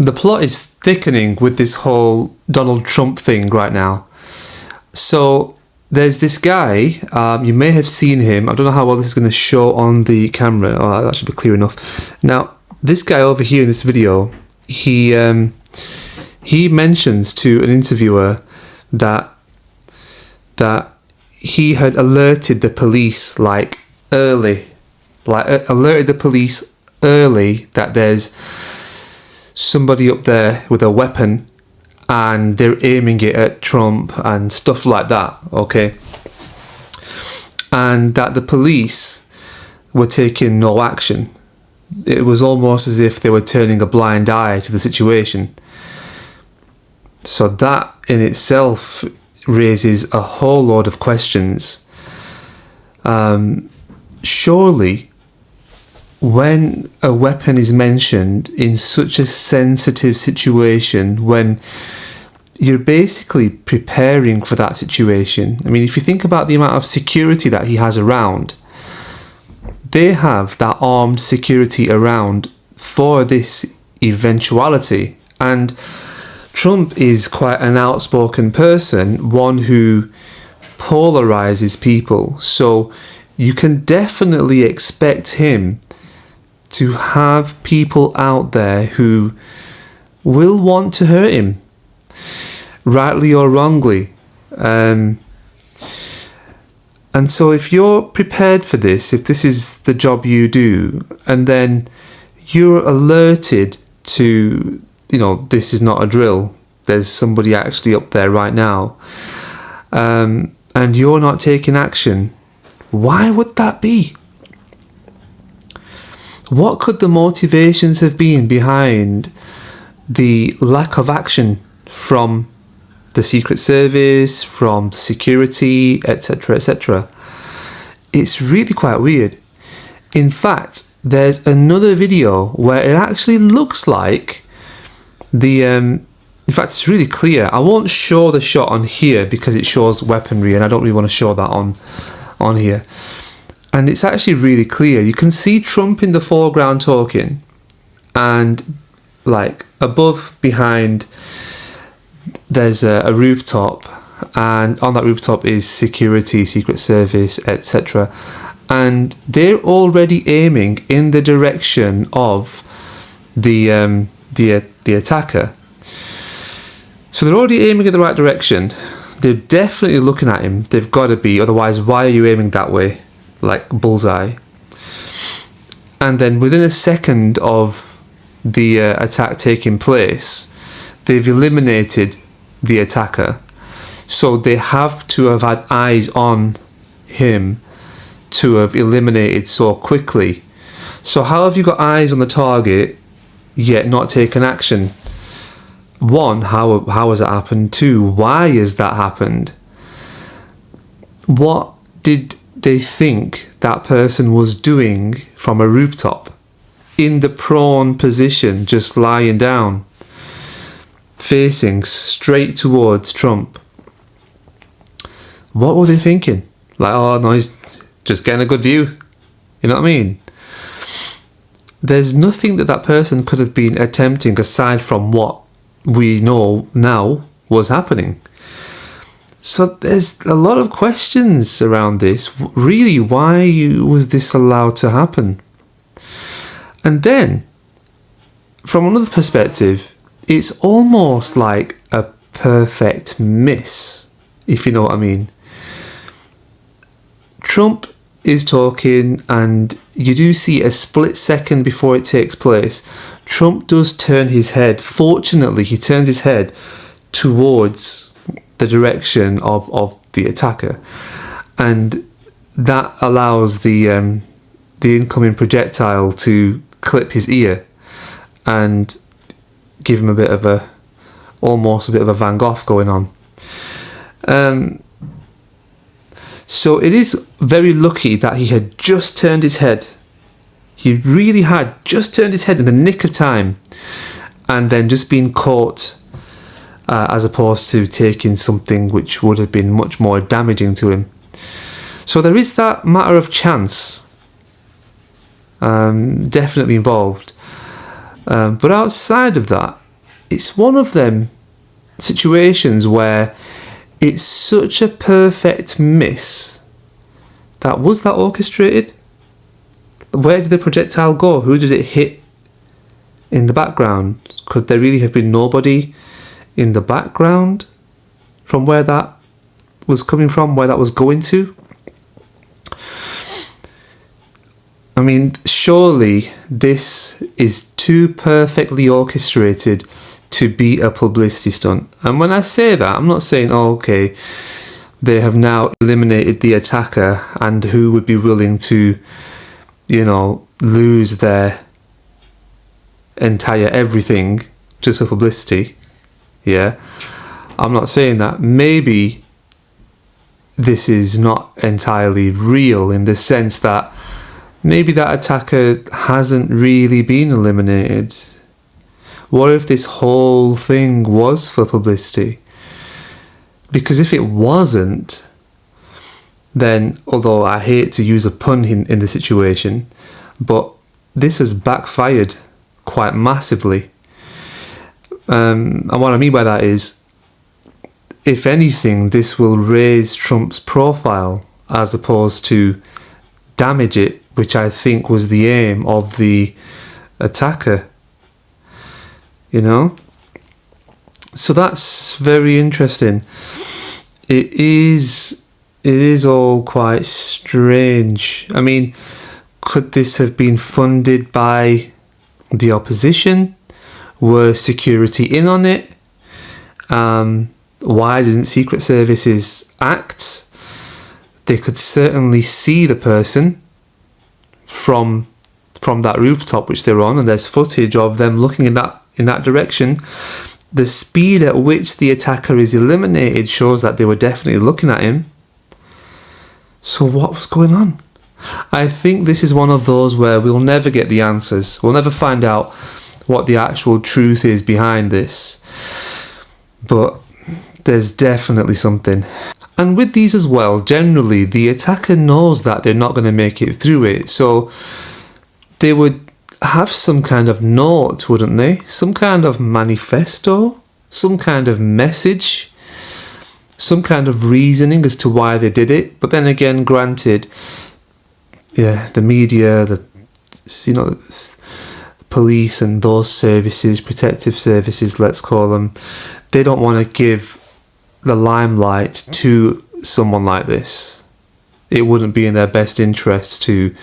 the plot is thickening with this whole Donald Trump thing right now. So there's this guy, you may have seen him. I don't know how well this is going to show on the camera. Oh, that should be clear enough. Now, this guy over here in this video, he mentions to an interviewer that he had alerted the police early that there's somebody up there with a weapon and they're aiming it at Trump and stuff like that, okay? And that the police were taking no action. It was almost as if they were turning a blind eye to the situation. So that in itself raises a whole load of questions. Surely, when a weapon is mentioned in such a sensitive situation, when you're basically preparing for that situation. I mean, if you think about the amount of security that he has around, they have that armed security around for this eventuality. And Trump is quite an outspoken person, one who polarizes people. So you can definitely expect him to have people out there who will want to hurt him, rightly or wrongly. And so if you're prepared for this, if this is the job you do, and then you're alerted to, this is not a drill, there's somebody actually up there right now, and you're not taking action, why would that be? What could the motivations have been behind the lack of action from the Secret Service, from security, etc., etc.? It's really quite weird. In fact, there's another video where it actually looks like in fact, it's really clear. I won't show the shot on here because it shows weaponry and I don't really want to show that on here. And it's actually really clear. You can see Trump in the foreground talking, and behind, there's a rooftop, and on that rooftop is security, Secret Service, etc. And they're already aiming in the direction of the attacker. So they're already aiming in the right direction. They're definitely looking at him. They've got to be, otherwise why are you aiming that way? Like bullseye. And then within a second of the attack taking place, they've eliminated the attacker. So they have to have had eyes on him to have eliminated so quickly. So how have you got eyes on the target yet not taken action? One, how has it happened? Two, why has that happened? What did they think that person was doing from a rooftop, in the prone position, just lying down, facing straight towards Trump? What were they thinking? Oh no, he's just getting a good view. You know what I mean? There's nothing that person could have been attempting aside from what we know now was happening. So there's a lot of questions around this. Really, why was this allowed to happen? And then, from another perspective, it's almost like a perfect miss, if you know what I mean. Trump is talking, and you do see a split second before it takes place, Trump does turn his head. Fortunately, he turns his head towards the direction of the attacker, and that allows the incoming projectile to clip his ear and give him almost a bit of a Van Gogh going on. So it is very lucky that he had just turned his head. He really had just turned his head in the nick of time, and then just been caught, as opposed to taking something which would have been much more damaging to him. So there is that matter of chance definitely involved. But outside of that, it's one of them situations where it's such a perfect miss. Was that orchestrated? Where did the projectile go? Who did it hit in the background? Could there really have been nobody in the background from where that was coming from, where that was going to? I mean, surely this is too perfectly orchestrated to be a publicity stunt. And when I say that, I'm not saying, oh, okay, they have now eliminated the attacker, and who would be willing to, lose their entire everything just for publicity. Yeah, I'm not saying that. Maybe this is not entirely real, in the sense that maybe that attacker hasn't really been eliminated. What if this whole thing was for publicity? Because if it wasn't, then, although I hate to use a pun in the situation, but this has backfired quite massively. And what I mean by that is, if anything, this will raise Trump's profile as opposed to damage it, which I think was the aim of the attacker. So that's very interesting. It is all quite strange. I mean, could this have been funded by the opposition? Were security in on it? Why didn't Secret Services act? They could certainly see the person from that rooftop which they're on, and there's footage of them looking in that direction. The speed at which the attacker is eliminated shows that they were definitely looking at him. So what was going on? I think this is one of those where we'll never get the answers. We'll never find out what the actual truth is behind this. But there's definitely something. And with these as well, generally, the attacker knows that they're not going to make it through it. So they would have some kind of note, wouldn't they? Some kind of manifesto, some kind of message, some kind of reasoning as to why they did it. But then again, granted, the media, the police and those services, protective services, let's call them, they don't want to give the limelight to someone like this. It wouldn't be in their best interest to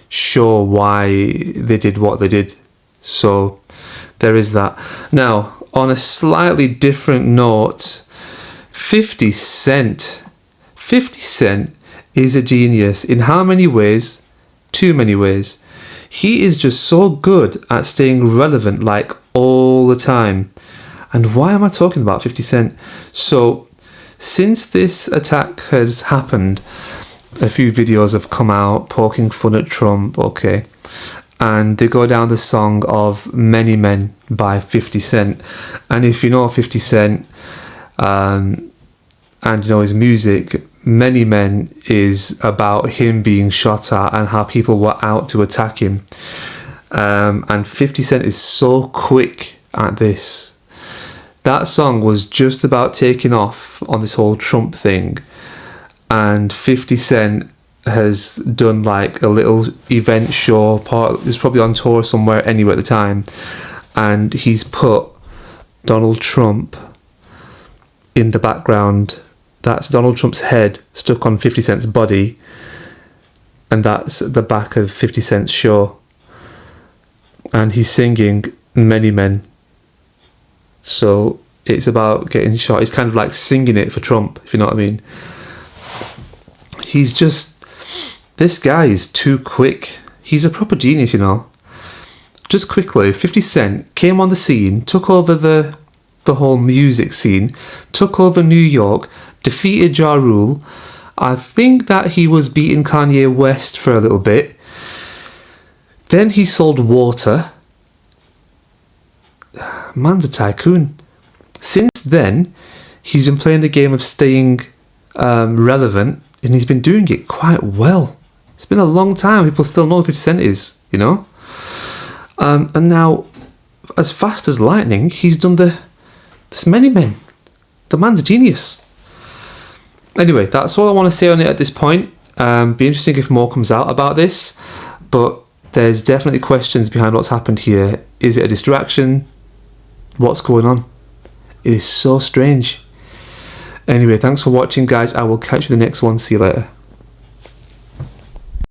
show why they did what they did. So there is that. Now, on a slightly different note, 50 Cent. 50 Cent is a genius. In how many ways? Too many ways. He is just so good at staying relevant, like, all the time. And why am I talking about 50 Cent? So, since this attack has happened, a few videos have come out poking fun at Trump, okay, and they go down the song of Many Men by 50 Cent. And if you know 50 Cent, and you know his music, Many Men is about him being shot at and how people were out to attack him. And 50 Cent is so quick at this. That song was just about taking off on this whole Trump thing, and 50 Cent has done like a little event show. He was probably on tour somewhere anyway at the time, and he's put Donald Trump in the background. That's Donald Trump's head stuck on 50 Cent's body, and that's the back of 50 Cent's show, and he's singing Many Men. So it's about getting shot. He's kind of like singing it for Trump, if you know what I mean. He's just, this guy is too quick. He's a proper genius, you know. Just quickly, 50 Cent came on the scene, took over the whole music scene, took over New York, defeated Ja Rule. I think that he was beating Kanye West for a little bit. Then he sold water. Man's a tycoon. Since then, he's been playing the game of staying relevant, and he's been doing it quite well. It's been a long time. People still know who 50 Cent is, you know? And now, as fast as lightning. He's done this many men. The man's a genius. Anyway, that's all I want to say on it at this point. Be interesting if more comes out about this, but there's definitely questions behind what's happened here. Is it a distraction? What's going on? It is so strange. Anyway, thanks for watching, guys. I will catch you in the next one. See you later.